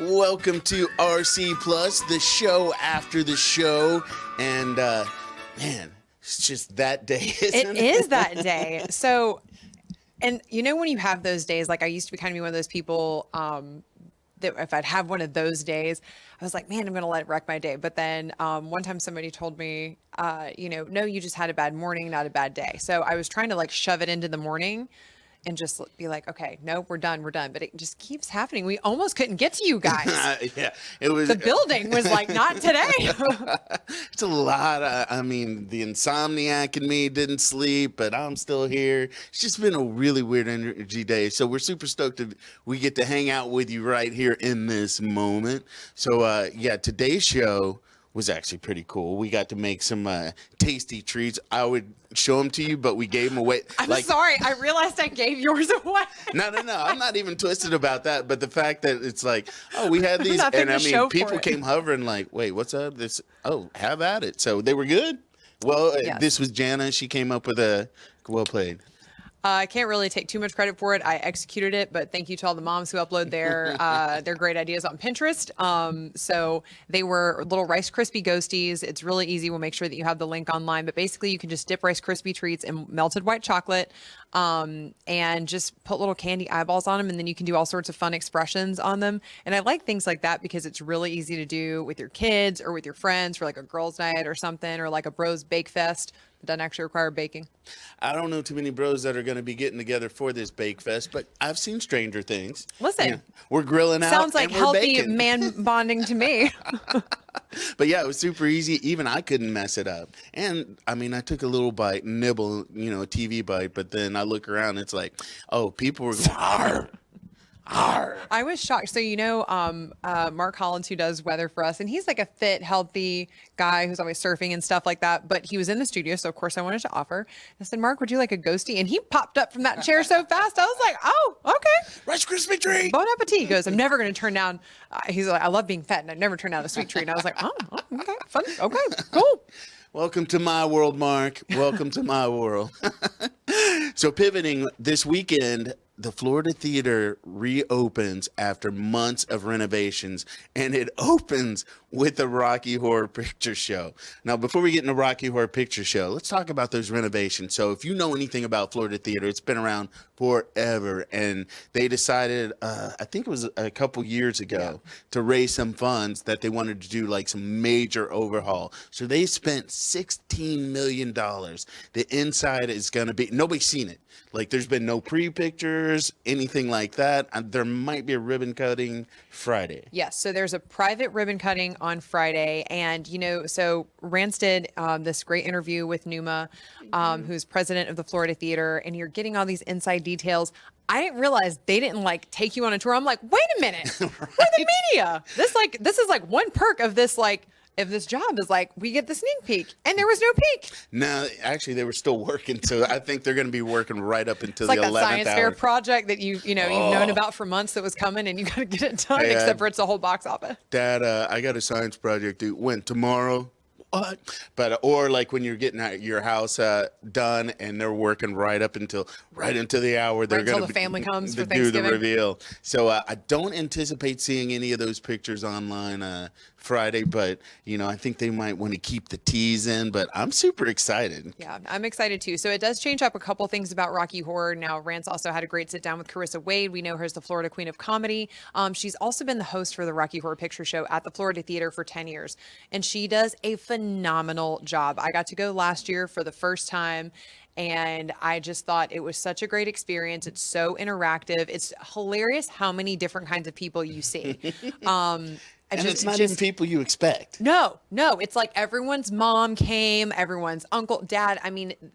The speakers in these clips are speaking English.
Welcome to RC Plus, the show after the show. And man, it's just that day, isn't it? It is that day. So, and you know, when you have those days, like I used to be kind of be one of those people that if I'd have one of those days, I was like, man, I'm going to let it wreck my day. But then one time somebody told me, no, you just had a bad morning, not a bad day. So I was trying to like shove it into the morning and just be like, okay, no, we're done. But it just keeps happening. We almost couldn't get to you guys. Yeah, it was. The building was like, not today. It's a lot. The insomniac in me didn't sleep, but I'm still here. It's just been a really weird energy day. So we're super stoked that we get to hang out with you right here in this moment. So today's show was actually pretty cool. We got to make some tasty treats. I would show them to you, but we gave them away. I'm sorry. I realized I gave yours away. No. I'm not even twisted about that. But the fact that it's like, oh, we had these, Nothing to show for people it. came hovering like, wait, what's up? Have at it. So they were good. Well, Yes. This was Jana. She came up with a well played. I can't really take too much credit for it. I executed it, but thank you to all the moms who upload their great ideas on Pinterest. So they were little Rice Krispie Ghosties. It's really easy. We'll make sure that you have the link online. But basically, you can just dip Rice Krispie treats in melted white chocolate and just put little candy eyeballs on them. And then you can do all sorts of fun expressions on them. And I like things like that because it's really easy to do with your kids or with your friends for like a girls' night or something, or like a bros bake fest. It doesn't actually require baking. I don't know too many bros that are going to be getting together for this bake fest, but I've seen Stranger Things. Listen, Yeah, we're grilling out. Sounds like and we're healthy baking. man bonding to me. But yeah, it was super easy. Even I couldn't mess it up. And I took a little bite, nibble, a TV bite, but then I look around, it's like, oh, people were going, "Arr, arr." I was shocked. So, Mark Hollins, who does weather for us, and he's like a fit, healthy guy who's always surfing and stuff like that. But he was in the studio. So, of course, I wanted to offer. I said, Mark, would you like a ghosty? And he popped up from that chair so fast. I was like, oh, okay. Rice Krispie treat. Bon appetit. He goes, I'm never going to turn down. He's like, I love being fat and I've never turned down a sweet treat. And I was like, oh, okay, fun. Okay, cool. Welcome to my world, Mark. Welcome to my world. So pivoting this weekend, the Florida Theater reopens after months of renovations, and it opens with the Rocky Horror Picture Show. Now, before we get into Rocky Horror Picture Show, let's talk about those renovations. So if you know anything about Florida Theater, it's been around forever, and they decided, I think it was a couple years ago, to raise some funds that they wanted to do like some major overhaul. So they spent $16 million. The inside is going to be, nobody's seen it. Like, there's been no pre-pictures, anything like that. There might be a ribbon cutting Friday. Yes. So there's a private ribbon cutting on Friday. And, so Rance did this great interview with Numa, who's president of the Florida Theater, and you're getting all these inside details. I didn't realize they didn't take you on a tour. I'm like, wait a minute, Right? we're the media. This is like one perk of this, if this job is we get the sneak peek, and there was no peek. No, actually, they were still working. So I think they're going to be working right up until It's the like that 11th science hour. fair project that you've known about for months that was coming, and you got to get it done, Hey, except for it's a whole box office. Dad, I got a science project due. When? Tomorrow? What? But or like when you're getting your house done and they're working right into the hour they're until going the family comes to for do the Thanksgiving. reveal. So I don't anticipate seeing any of those pictures online Friday, but I think they might want to keep the tease in. But I'm super excited. Yeah, I'm excited too. So it does change up a couple things about Rocky Horror. Now, Rance also had a great sit down with Carissa Wade. We know her as the Florida Queen of Comedy. She's also been the host for the Rocky Horror Picture Show at the Florida Theater for 10 years. And she does a phenomenal job. I got to go last year for the first time, and I just thought it was such a great experience. It's so interactive. It's hilarious how many different kinds of people you see. And it's not even people you expect. No. It's like everyone's mom came, everyone's uncle, dad.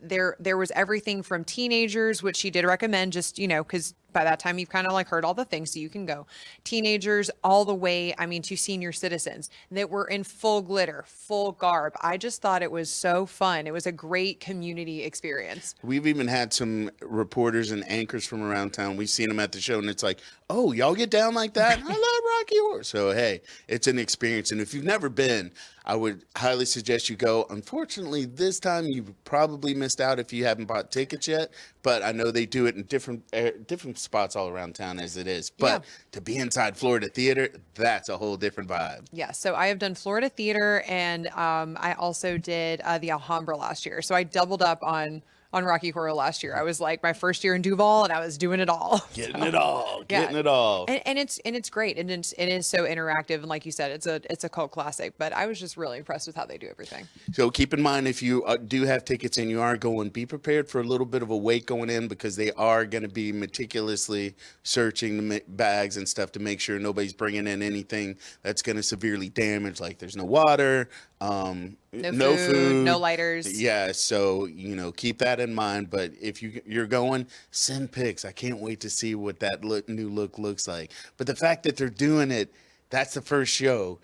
There was everything from teenagers, which she did recommend just, because by that time you've kind of heard all the things, so you can go. Teenagers all the way, to senior citizens that were in full glitter, full garb. I just thought it was so fun. It was a great community experience. We've even had some reporters and anchors from around town. We've seen them at the show, and it's like, oh, y'all get down like that? I love Rocky Horror. So, hey, it's an experience. And if you've never been, I would highly suggest you go. Unfortunately, this time you probably missed out if you haven't bought tickets yet. But I know they do it in different spots all around town as it is. Yeah. But to be inside Florida Theater, that's a whole different vibe. Yeah, so I have done Florida Theater, and I also did the Alhambra last year. So I doubled up on Rocky Horror last year. I was like my first year in Duval, and I was doing it all. Getting So, it all, yeah. getting it all. And it's great, and it is so interactive, and like you said, it's a cult classic. But I was just really impressed with how they do everything. So keep in mind, if you do have tickets and you are going, be prepared for a little bit of a wait going in, because they are going to be meticulously searching the bags and stuff to make sure nobody's bringing in anything that's going to severely damage. Like there's no water, No food, no lighters. Yeah, so keep that in mind. But if you're going, send pics. I can't wait to see what that new look looks like. But the fact that they're doing it, that's the first show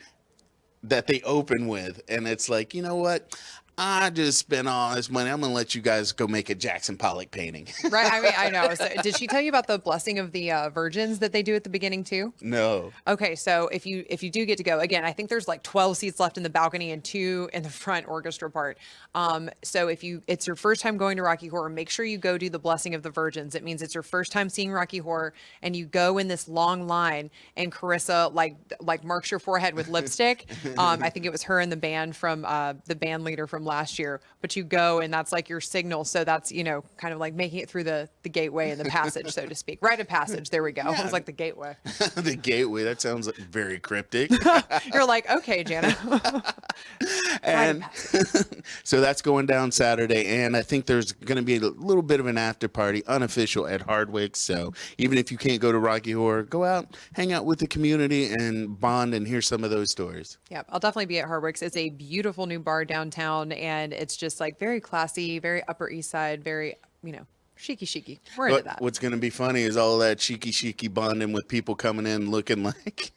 that they open with, and it's like, you know what? I just spent all this money. I'm gonna let you guys go make a Jackson Pollock painting. Right. I mean, I know. So, did she tell you about the blessing of the virgins that they do at the beginning too? No. Okay, so if you do get to go again, I think there's like 12 seats left in the balcony and 2 in the front orchestra part. So if it's your first time going to Rocky Horror, make sure you go do the blessing of the virgins. It means it's your first time seeing Rocky Horror, and you go in this long line, and Carissa like marks your forehead with lipstick. I think it was her and the band from the band leader from last year. But you go, and that's like your signal. So that's kind of like making it through the gateway and the passage, so to speak. Rite of passage. There we go. It was like the gateway. The gateway. That sounds very cryptic. You're like, okay, Jana. And so that's going down Saturday, and I think there's going to be a little bit of an after party, unofficial, at Hardwick. So even if you can't go to Rocky Horror, go out, hang out with the community, and bond and hear some of those stories. Yeah, I'll definitely be at Hardwick's. It's a beautiful new bar downtown, and it's just like very classy, very Upper East Side, very chic. We're into that. What's going to be funny is all that chic bonding with people coming in looking like.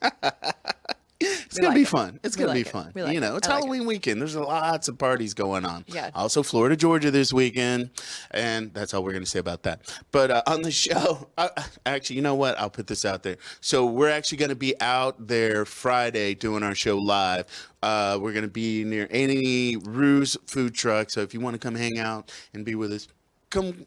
It's going to be fun. It's going to be fun. It's Halloween weekend. There's lots of parties going on. Yeah. Also, Florida, Georgia this weekend. And that's all we're going to say about that. But on the show, actually, you know what? I'll put this out there. So we're actually going to be out there Friday doing our show live. We're going to be near Annie Rue's food truck. So if you want to come hang out and be with us, come.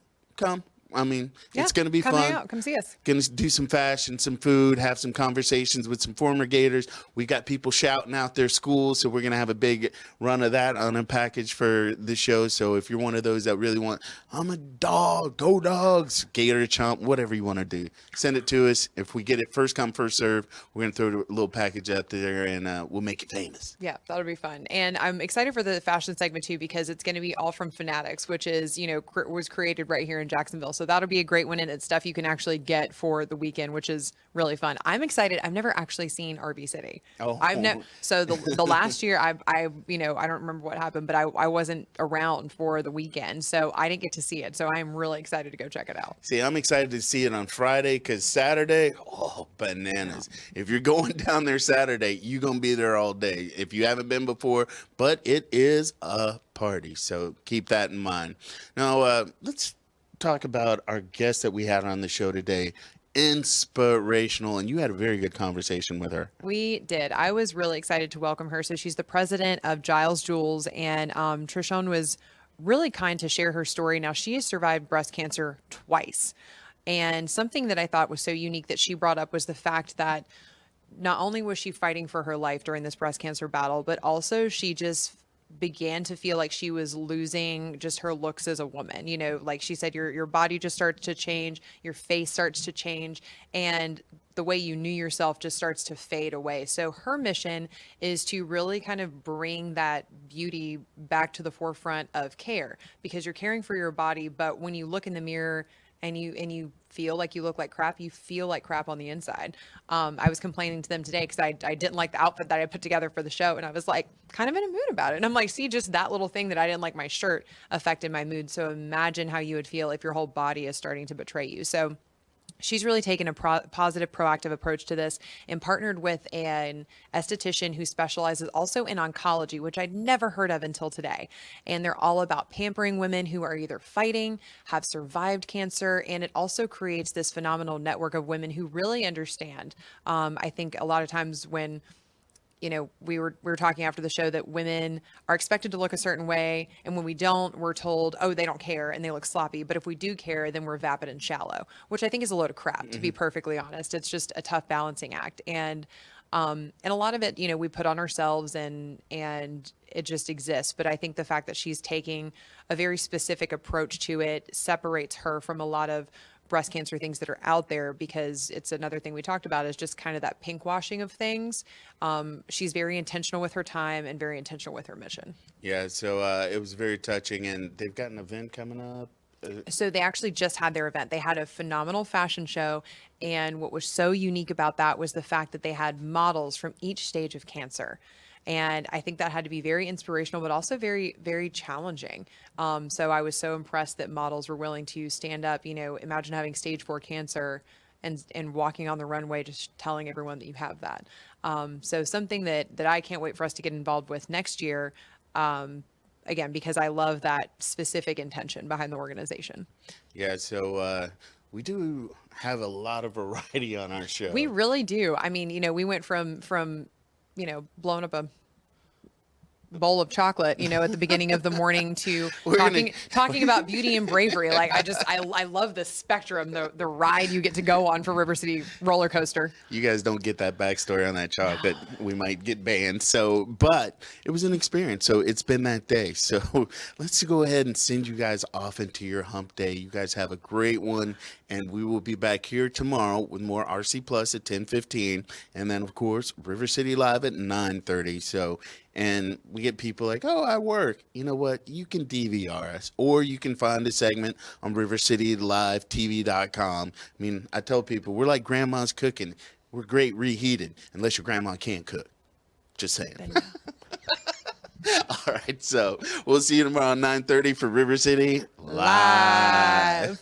I mean, it's going to be come fun. Hang out. Come see us. Going to do some fashion, some food, have some conversations with some former Gators. We got people shouting out their schools, so we're going to have a big run of that on a package for the show. So if you're one of those that really want, I'm a dog, go Dogs, Gator Chomp, whatever you want to do, send it to us. If we get it first come, first serve, we're going to throw a little package out there, and we'll make it famous. Yeah, that'll be fun. And I'm excited for the fashion segment too, because it's going to be all from Fanatics, which is, was created right here in Jacksonville. So that'll be a great one, and it's stuff you can actually get for the weekend, which is really fun. I'm excited. I've never actually seen RV City. Oh. So the last year I don't remember what happened, but I wasn't around for the weekend, so I didn't get to see it. So I'm really excited to go check it out. See, I'm excited to see it on Friday, because Saturday, bananas. If you're going down there Saturday, you're going to be there all day. If you haven't been before, but it is a party. So keep that in mind. Now, let's talk about our guest that we had on the show today. Inspirational, and you had a very good conversation with her. We did. I was really excited to welcome her. So she's the president of Giles Jewels, and Trishon was really kind to share her story. Now, she has survived breast cancer twice, and something that I thought was so unique that she brought up was the fact that not only was she fighting for her life during this breast cancer battle, but also she just began to feel like she was losing just her looks as a woman. Like she said, your body just starts to change, your face starts to change, and the way you knew yourself just starts to fade away. So her mission is to really kind of bring that beauty back to the forefront of care, because you're caring for your body, but when you look in the mirror and you feel like you look like crap, you feel like crap on the inside. I was complaining to them today because I didn't like the outfit that I put together for the show, and I was like kind of in a mood about it. And I'm like, see, just that little thing that I didn't like my shirt affected my mood. So imagine how you would feel if your whole body is starting to betray you. So she's really taken a positive, proactive approach to this, and partnered with an esthetician who specializes also in oncology, which I'd never heard of until today. And they're all about pampering women who are either fighting, have survived cancer, and it also creates this phenomenal network of women who really understand. I think a lot of times when we were talking after the show that women are expected to look a certain way, and when we don't, we're told, oh, they don't care and they look sloppy. But if we do care, then we're vapid and shallow, which I think is a load of crap, to be perfectly honest. It's just a tough balancing act, and a lot of it, we put on ourselves, and it just exists. But I think the fact that she's taking a very specific approach to it separates her from a lot of breast cancer things that are out there, because it's another thing we talked about is just kind of that pink washing of things. She's very intentional with her time and very intentional with her mission. Yeah, so it was very touching, and they've got an event coming up. So they actually just had their event. They had a phenomenal fashion show. And what was so unique about that was the fact that they had models from each stage of cancer. And I think that had to be very inspirational, but also very, very challenging. So I was so impressed that models were willing to stand up. Imagine having stage 4 cancer and walking on the runway, just telling everyone that you have that. So something that I can't wait for us to get involved with next year. Again, because I love that specific intention behind the organization. Yeah, so we do have a lot of variety on our show. We really do. I mean, we went from blowing up a bowl of chocolate, at the beginning of the morning to talking about beauty and bravery. Like I love the spectrum, the ride you get to go on for River City roller coaster. You guys don't get that backstory on that chocolate. We might get banned. So, but it was an experience. So it's been that day. So let's go ahead and send you guys off into your hump day. You guys have a great one. And we will be back here tomorrow with more RC Plus at 10:15. And then, of course, River City Live at 9:30. So, and we get people like, oh, I work. You know what? You can DVR us, or you can find a segment on rivercitylivetv.com. I mean, I tell people we're like grandma's cooking. We're great reheated, unless your grandma can't cook. Just saying. All right. So we'll see you tomorrow at 9:30 for River City Live.